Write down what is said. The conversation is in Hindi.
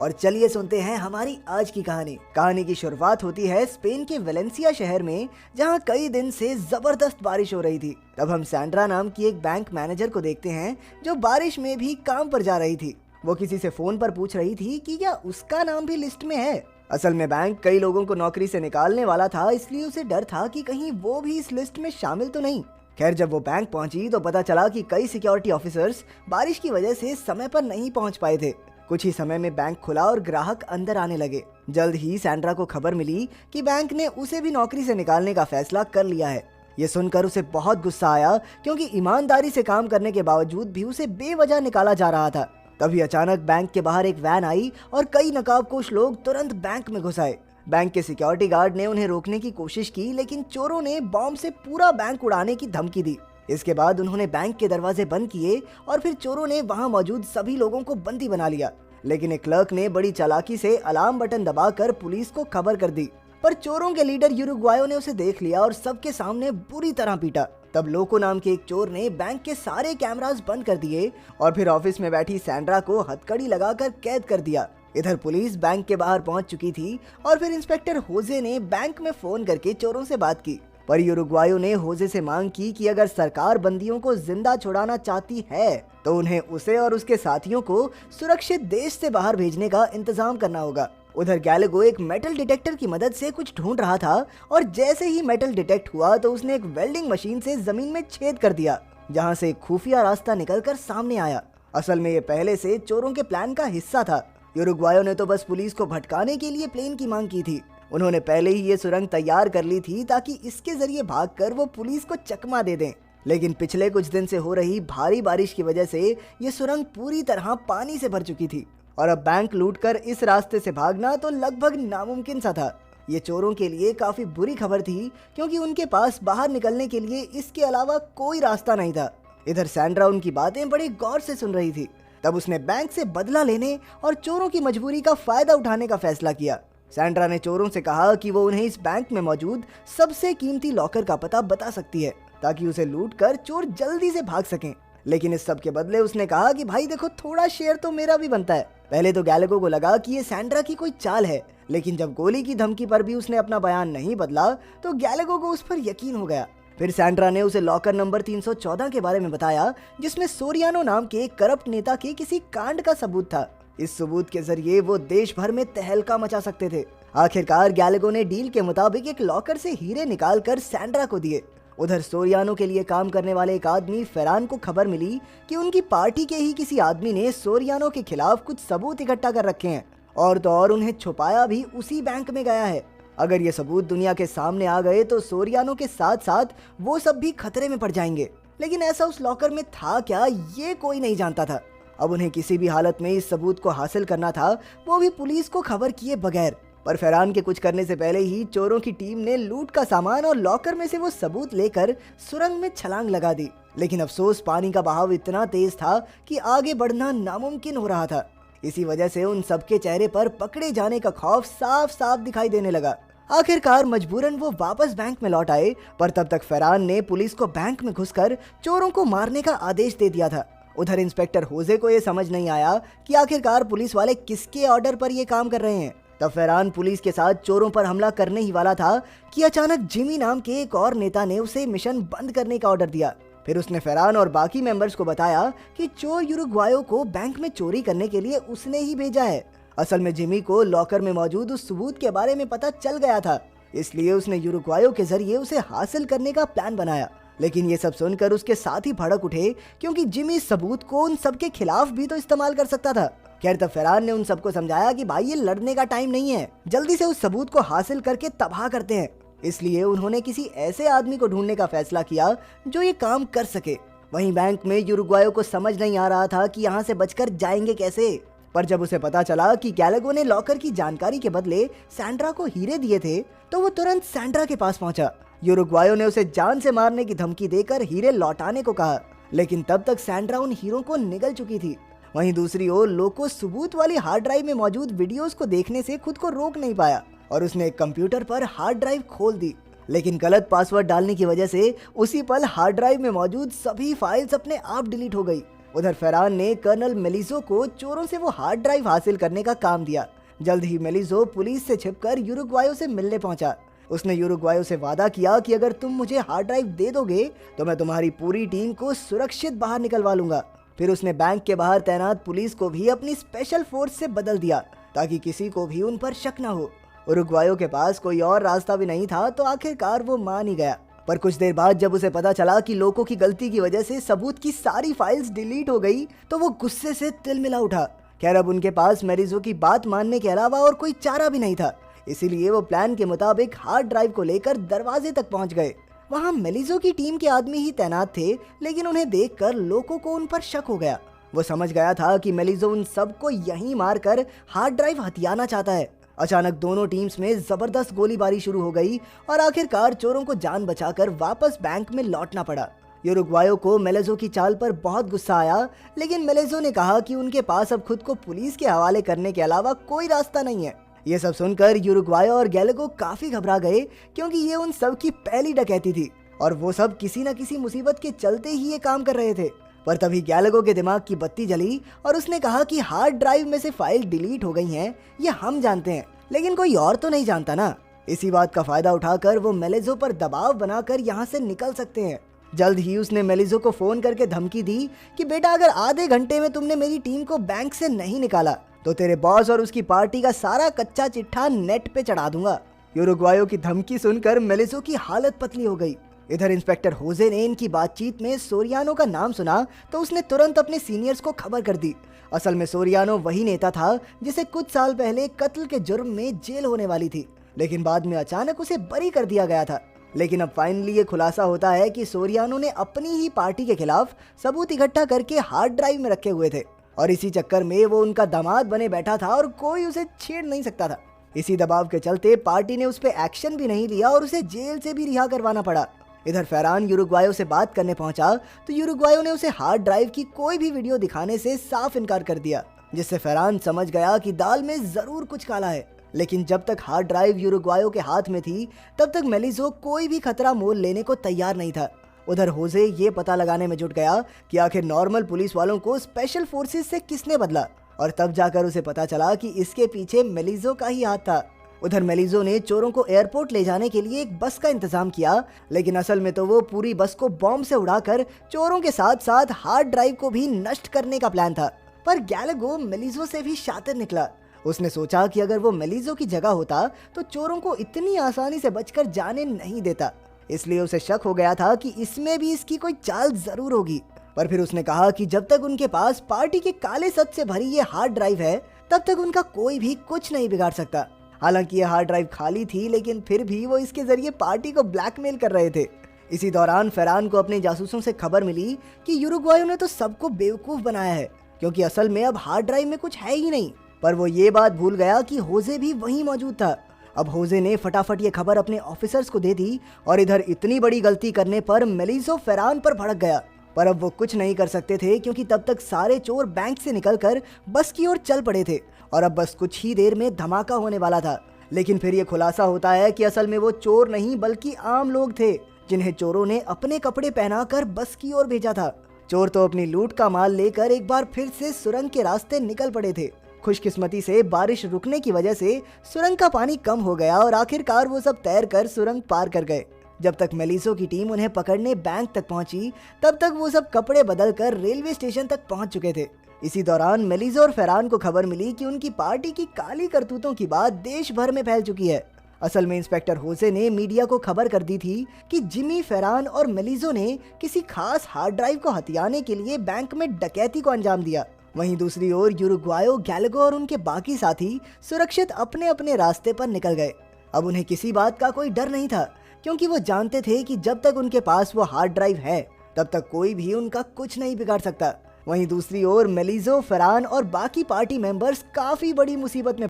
और चलिए सुनते हैं हमारी आज की कहानी। कहानी की शुरुआत होती है स्पेन के वेलेंसिया शहर में, जहां कई दिन से जबरदस्त बारिश हो रही थी। तब हम सैंड्रा नाम की एक बैंक मैनेजर को देखते हैं जो बारिश में भी काम पर जा रही थी। वो किसी से फोन पर पूछ रही थी कि क्या उसका नाम भी लिस्ट में है। असल में बैंक कई लोगों को नौकरी से निकालने वाला था, इसलिए उसे डर था कि कहीं वो भी इस लिस्ट में शामिल तो नहीं। खैर, जब वो बैंक पहुंची तो पता चला कि कई सिक्योरिटी ऑफिसर्स बारिश की वजह से समय पर नहीं पहुंच पाए थे। कुछ ही समय में बैंक खुला और ग्राहक अंदर आने लगे। जल्द ही सैंड्रा को खबर मिली कि बैंक ने उसे भी नौकरी से निकालने का फैसला कर लिया है। ये सुनकर उसे बहुत गुस्सा आया, क्योंकि ईमानदारी से काम करने के बावजूद भी उसे बेवजह निकाला जा रहा था। तभी अचानक बैंक के बाहर एक वैन आई और कई नकाबपोश लोग तुरंत बैंक में घुस आए। बैंक के सिक्योरिटी गार्ड ने उन्हें रोकने की कोशिश की, लेकिन चोरों ने बॉम्ब से पूरा बैंक उड़ाने की धमकी दी। इसके बाद उन्होंने बैंक के दरवाजे बंद किए और फिर चोरों ने वहां मौजूद सभी लोगों को बंदी बना लिया। लेकिन एक क्लर्क ने बड़ी चालाकी से अलार्म बटन दबाकर पुलिस को खबर कर दी। पर चोरों के लीडर यूरुग्वायो ने उसे देख लिया और सबके सामने बुरी तरह पीटा। तब लोको नाम के एक चोर ने बैंक के सारे कैमरास बंद कर दिए और फिर ऑफिस में बैठी सैंड्रा को हथकड़ी लगाकर कैद कर दिया। इधर पुलिस बैंक के बाहर पहुंच चुकी थी और फिर इंस्पेक्टर होजे ने बैंक में फोन करके चोरों से बात की। पर यूरुग्वायो ने होजे से मांग की कि अगर सरकार बंदियों को जिंदा छुड़ाना चाहती है तो उन्हें उसे और उसके साथियों को सुरक्षित देश से बाहर भेजने का इंतजाम करना होगा। उधर गैलेगो एक मेटल डिटेक्टर की मदद से कुछ ढूंढ रहा था और जैसे ही मेटल डिटेक्ट हुआ तो उसने एक वेल्डिंग मशीन से जमीन में छेद कर दिया, जहां से एक खुफिया रास्ता निकलकर सामने आया। असल में ये पहले से चोरों के प्लान का हिस्सा था। यूरुग्वायो ने तो बस पुलिस को भटकाने के लिए प्लेन की मांग की थी। उन्होंने पहले ही ये सुरंग तैयार कर ली थी ताकि इसके जरिए भागकर वो पुलिस को चकमा दे दें। लेकिन पिछले कुछ दिन से हो रही भारी बारिश की वजह से ये सुरंग पूरी तरह पानी से भर चुकी थी और अब बैंक लूटकर इस रास्ते से भागना तो लगभग नामुमकिन सा था। ये चोरों के लिए काफी बुरी खबर थी, क्योंकि उनके पास बाहर निकलने के लिए इसके अलावा कोई रास्ता नहीं था। इधर सैंड्रा उनकी बातें बड़ी गौर से सुन रही थी। तब उसने बैंक से बदला लेने और चोरों की मजबूरी का फायदा उठाने का फैसला किया। सैंड्रा ने चोरों से कहा कि वो उन्हें इस बैंक में मौजूद सबसे कीमती लॉकर का पता बता सकती है, ताकि उसे लूटकर चोर जल्दी से भाग सकें। लेकिन इस सब के बदले उसने कहा कि भाई देखो, थोड़ा शेयर तो मेरा भी बनता है। पहले तो गैलेगो को लगा कि ये सैंड्रा की कोई चाल है, लेकिन जब गोली की धमकी पर भी उसने अपना बयान नहीं बदला तो गैलेगो को उस पर यकीन हो गया। फिर सैंड्रा ने उसे लॉकर नंबर 314 के बारे में बताया, जिसमें सोरियानो नाम के एक करप्ट नेता के किसी कांड का सबूत था। इस सबूत के जरिए वो देश भर में तहलका मचा सकते थे। आखिरकार गैलेगो ने डील के मुताबिक एक लॉकर से हीरे निकालकर सैंड्रा को दिए। उधर सोरियानो के लिए काम करने वाले एक आदमी फेरान को खबर मिली कि उनकी पार्टी के ही किसी आदमी ने सोरियानो के खिलाफ कुछ सबूत इकट्ठा कर रखे हैं, और तो और उन्हें छुपाया भी उसी बैंक में गया है। अगर ये सबूत दुनिया के सामने आ गए तो सोरियानो के साथ साथ वो सब भी खतरे में पड़ जाएंगे। लेकिन ऐसा उस लॉकर में था क्या, ये कोई नहीं जानता था। अब उन्हें किसी भी हालत में इस सबूत को हासिल करना था, वो भी पुलिस को खबर किए बगैर। पर फैरान के कुछ करने से पहले ही चोरों की टीम ने लूट का सामान और लॉकर में से वो सबूत लेकर सुरंग में छलांग लगा दी। लेकिन अफसोस, पानी का बहाव इतना तेज था कि आगे बढ़ना नामुमकिन हो रहा था। इसी वजह से उन सबके चेहरे पर पकड़े जाने का खौफ साफ साफ दिखाई देने लगा। आखिरकार मजबूरन वो वापस बैंक में लौट आए, पर तब तक फैरान ने पुलिस को बैंक में घुसकर चोरों को मारने का आदेश दे दिया था। उधर इंस्पेक्टर होजे को ये समझ नहीं आया कि आखिरकार पुलिस वाले किसके ऑर्डर पर ये काम कर रहे हैं। तब फैरान पुलिस के साथ चोरों पर हमला करने ही वाला था कि अचानक जिमी नाम के एक और नेता ने उसे मिशन बंद करने का ऑर्डर दिया। फिर उसने फैरान और बाकी मेंबर्स को बताया कि चोर यूरुग्वायो को बैंक में चोरी करने के लिए उसने ही भेजा है। असल में जिमी को लॉकर में मौजूद उस सबूत के बारे में पता चल गया था, इसलिए उसने यूरुग्वायो के जरिए उसे हासिल करने का प्लान बनाया। लेकिन ये सब सुनकर उसके साथ ही भड़क उठे, क्योंकि जिमी सबूत को उन सबके खिलाफ भी तो इस्तेमाल कर सकता था। खैर, तब फैरान ने उन सबको समझाया कि भाई ये लड़ने का टाइम नहीं है, जल्दी से उस सबूत को हासिल करके तबाह करते हैं। इसलिए उन्होंने किसी ऐसे आदमी को ढूंढने का फैसला किया जो ये काम कर सके। वहीं बैंक में यूरुग्वायो को समझ नहीं आ रहा था कि यहाँ से बचकर जाएंगे कैसे। पर जब उसे पता चला कि गैलेगो ने लॉकर की जानकारी के बदले सैंड्रा को हीरे दिए थे, तो वो तुरंत सैंड्रा के पास पहुंचा। यूरुग्वायो ने उसे जान से मारने की धमकी देकर हीरे लौटाने को कहा, लेकिन तब तक सैंड्रा उन हीरों को निगल चुकी थी। वहीं दूसरी ओर लोको सबूत वाली हार्ड ड्राइव में मौजूद वीडियोस को देखने से खुद को रोक नहीं पाया और उसने एक कंप्यूटर पर हार्ड ड्राइव खोल दी। लेकिन गलत पासवर्ड डालने की वजह से उसी पल हार्ड ड्राइव में मौजूद सभी फाइल्स अपने आप डिलीट हो गई। उधर फेरान ने कर्नल मेलिजो को चोरों से वो हार्ड ड्राइव हासिल करने का काम दिया। जल्द ही मेलिजो पुलिस से छिपकर यूरुग्वायो से मिलने पहुंचा। उसने यूरुग्वायो से वादा किया कि अगर तुम मुझे हार्ड ड्राइव दे दोगे तो मैं तुम्हारी पूरी टीम को सुरक्षित बाहर निकलवा लूंगा। फिर उसने बैंक के बाहर तैनात पुलिस को भी अपनी स्पेशल फोर्स से बदल दिया ताकि किसी को भी उन पर शक न हो। उरुग्वायो के पास कोई और रास्ता भी नहीं था तो आखिरकार वो मान ही गया। पर कुछ देर बाद जब उसे पता चला कि लोगों की गलती की वजह से सबूत की सारी फाइल्स डिलीट हो गई तो वो गुस्से से तिलमिला उठा। खैर अब उनके पास मेलिजो की बात मानने के अलावा और कोई चारा भी नहीं था, इसीलिए वो प्लान के मुताबिक हार्ड ड्राइव को लेकर दरवाजे तक पहुंच गए। वहां मेलिजो की टीम के आदमी ही तैनात थे, लेकिन उन्हें देखकर लोगों को उन पर शक हो गया। वो समझ गया था कि मेलिजो उन सबको यहीं मारकर हार्ड ड्राइव हथियाना चाहता है। अचानक दोनों टीम्स में जबरदस्त गोलीबारी शुरू हो गई और आखिरकार चोरों को जान बचाकर वापस बैंक में लौटना पड़ा। यूरुग्वायो को मेलिजो की चाल पर बहुत गुस्सा आया, लेकिन मेलिजो ने कहा कि उनके पास अब खुद को पुलिस के हवाले करने के अलावा कोई रास्ता नहीं है। ये सब सुनकर यूरुग्वायो और गैलेगो काफी घबरा गए, क्योंकि ये उन सब की पहली डकैती थी और वो सब किसी न किसी मुसीबत के चलते ही ये काम कर रहे थे। पर तभी गैलेगो के दिमाग की बत्ती जली और उसने कहा कि हार्ड ड्राइव में से फाइल डिलीट हो गई हैं, ये हम जानते हैं, लेकिन कोई और तो नहीं जानता ना। इसी बात का फायदा उठाकर वो मेलिजो पर दबाव बनाकर यहाँ से निकल सकते हैं। जल्द ही उसने मेलिजो को फोन करके धमकी दी कि बेटा अगर आधे घंटे में तुमने मेरी टीम को बैंक से नहीं निकाला तो तेरे बॉस और उसकी पार्टी का सारा कच्चा चिट्ठा नेट पे चढ़ा दूंगा। यूरुग्वायो की धमकी सुनकर मेलिजो की हालत पतली हो गई। इधर इंस्पेक्टर होजे ने इनकी बातचीत में सोरियानो का नाम सुना तो उसने तुरंत अपने सीनियर्स को खबर कर दी। असल में सोरियानो वही नेता था जिसे कुछ साल पहले कत्ल के जुर्म में जेल होने वाली थी, लेकिन बाद में अचानक उसे बरी कर दिया गया था। लेकिन अब फाइनली ये खुलासा होता है कि सोरियानो ने अपनी ही पार्टी के खिलाफ सबूत इकट्ठा करके हार्ड ड्राइव में रखे हुए थे और इसी चक्कर में वो उनका दामाद बने बैठा था और कोई उसे छेड़ नहीं सकता था। इसी दबाव के चलते पार्टी ने उस पर एक्शन भी नहीं लिया और उसे जेल से भी रिहा करवाना पड़ा। इधर फेरान यूरुग्वायो से बात करने पहुंचा तो यूरुग्वायो ने उसे हार्ड ड्राइव की कोई भी वीडियो दिखाने से साफ इनकार कर दिया, जिससे फेरान समझ गया कि दाल में जरूर कुछ काला है। लेकिन जब तक हार्ड ड्राइव यूरुग्वायो के हाथ में थी तब तक मेलिजो कोई भी खतरा मोल लेने को तैयार नहीं था। उधर होजे ये पता लगाने में जुट गया कि आखिर नॉर्मल पुलिस वालों को स्पेशल फोर्सेस से किसने बदला, और तब जाकर उसे पता चला कि इसके पीछे मेलिजो का ही हाथ था। उधर मेलिजो ने चोरों को एयरपोर्ट ले जाने के लिए एक बस का इंतजाम किया, लेकिन असल में तो वो पूरी बस को बॉम्ब से उड़ाकर चोरों के साथ साथ हार्ड ड्राइव को भी नष्ट करने का प्लान था। पर गैलेगो मेलिजो से भी शातिर निकला। उसने सोचा कि अगर वो मेलिजो की जगह होता तो चोरों को इतनी आसानी से बचकर जाने नहीं देता, इसलिए उसे शक हो गया था कि इसमें भी इसकी कोई चाल जरूर होगी। पर फिर उसने कहा कि जब तक उनके पास पार्टी के काले सच से भरी ये हार्ड ड्राइव है तब तक उनका कोई भी कुछ नहीं बिगाड़ सकता। हालांकि ये हार्ड ड्राइव खाली थी, लेकिन फिर भी वो इसके जरिए पार्टी को ब्लैकमेल कर रहे थे। इसी दौरान फेरान को अपने जासूसों से खबर मिली कि यूरुग्वायो ने तो सबको बेवकूफ बनाया है, क्योंकि असल में अब हार्ड ड्राइव में कुछ है ही नहीं। पर वो ये बात भूल गया कि होजे भी वहीं मौजूद था। अब होजे ने फटाफट ये खबर अपने ऑफिसर्स को दे दी और इधर इतनी बड़ी गलती करने पर मेलिजो फेरान पर भड़क गया। पर अब वो कुछ नहीं कर सकते थे, क्योंकि तब तक सारे चोर बैंक से निकलकर बस की ओर चल पड़े थे और अब बस कुछ ही देर में धमाका होने वाला था। लेकिन फिर ये खुलासा होता है कि असल में वो चोर नहीं बल्कि आम लोग थे, जिन्हें चोरों ने अपने कपड़े पहनाकर बस की ओर भेजा था। चोर तो अपनी लूट का माल लेकर एक बार फिर से सुरंग के रास्ते निकल पड़े थे। खुशकिस्मती से बारिश रुकने की वजह से सुरंग का पानी कम हो गया और आखिरकार वो सब तैरकर सुरंग पार कर गए। जब तक मेलिजो की टीम उन्हें पकड़ने बैंक तक पहुंची तब तक वो सब कपड़े बदलकर रेलवे स्टेशन तक पहुंच चुके थे। इसी दौरान मेलिजो और फेरान को खबर मिली कि उनकी पार्टी की काली करतूतों की बात देश भर में फैल चुकी है। असल में इंस्पेक्टर होसे ने मीडिया को खबर कर दी थी कि जिमी, फेरान और मेलिजो ने किसी खास हार्ड ड्राइव को हथियाने के लिए बैंक में डकैती को अंजाम दिया। वहीं दूसरी ओर यूरुग्वायो, गैलेगो और उनके बाकी साथी सुरक्षित अपने अपने रास्ते पर निकल गए। अब उन्हें किसी बात का कोई डर नहीं था, क्योंकि वो जानते थे कि जब तक उनके पास वो हार्ड ड्राइव है तब तक कोई भी उनका कुछ नहीं बिगाड़ सकता। वहीं दूसरी ओर मेलिजो, फेरान और बाकी पार्टी मेंबर्स काफी बड़ी मुसीबत में